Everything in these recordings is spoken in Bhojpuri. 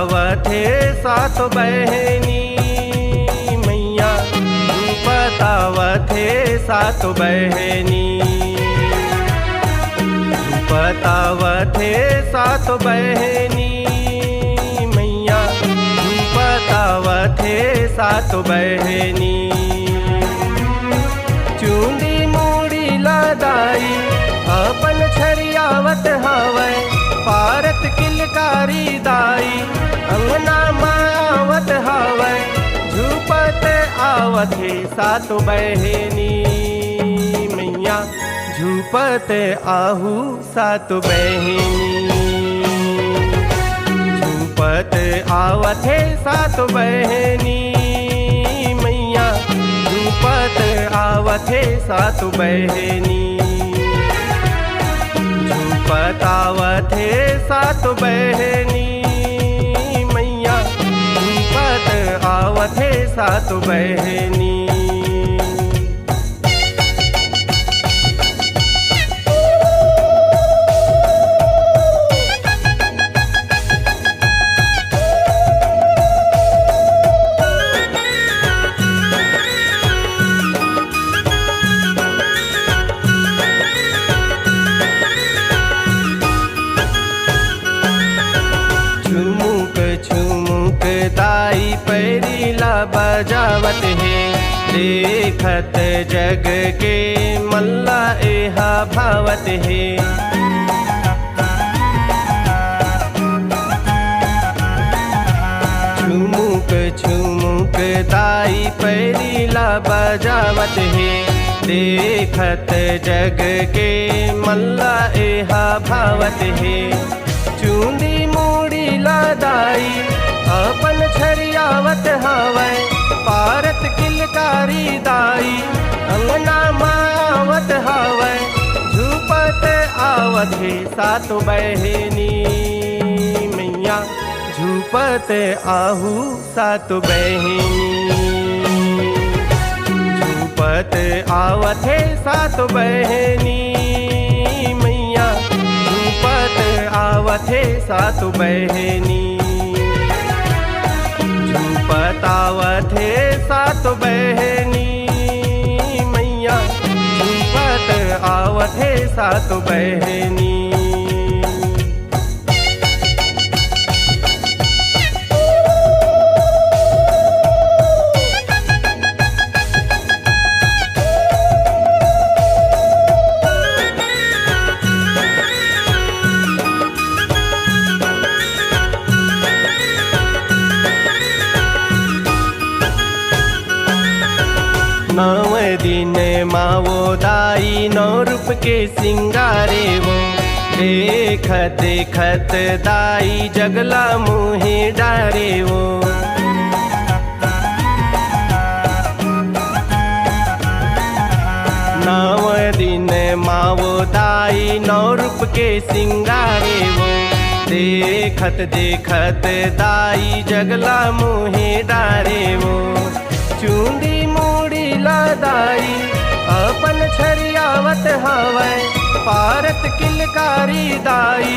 झूपतावथे सात बहनी मैया झूपतावथे सात बहनी झूपतावथे सात बहनी मैया झूपतावथे सात बहनी चूंदी मूड़ी लदाई अपन छरियावत हवै पारत किलकारी दाई अंगना मावत हवै झूपत आवथे सात बहनी मैया झूपत आहू सात बहनी झूपत आवथे सात बहनी मैया झूपत आवथे सात बहनी झूपतावथे सात बहनी मैया झूपत आवथे सात बहनी दाई पैरीला बजावत है देखत जग के मल्ला एहा भावत है झुमुक झुमुक दाई पैरीला बजावत है देखत जग के मल्ला एहा भावत है चूंदी मूड़ी लदाई अपन छरियावत हवै पारत किलकारी दाई अंगना मावत हवै झूपत आवथे सात बहनी मैया झूपत आहू सात बहनी झूपत आवथे सात बहनी मैया झूपत आवथे सात बहनी झूपतावथे सात बहनी मैया झूपत आवथे सात बहनी नौ दिन मावो दाई 9 रूप के सिंगारे वो देखत देखत दाई जगला मुहे डारे वो नौ दिन मावो दाई 9 रूप के सिंगारे वो देखत देखत दाई जगला मुहे डारे वो चूंदी मूड़ी लदाई अपन छरियावत हवै पारत किलकारी दाई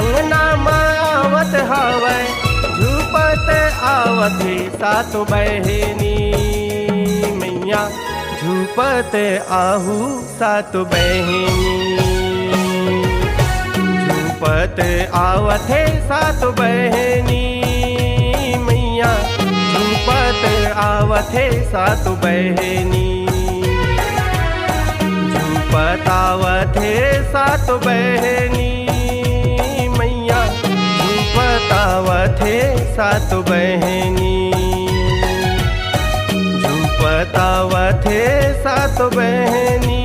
अंगना मावत हवै झूपत आवथे सात बहनी मैया झूपत आहू सात बहनी झूपत आवथे सात बहनी मैया झूपत आवथे सात बहनी झूपतावथे सात बहनी मैया झूपतावथे सात बहनी झूपतावथे सात बहनी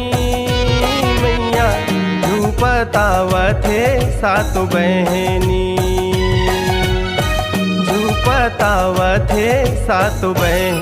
मैया झूपतावथे सात बहनी झूपतावथे सात बहनी।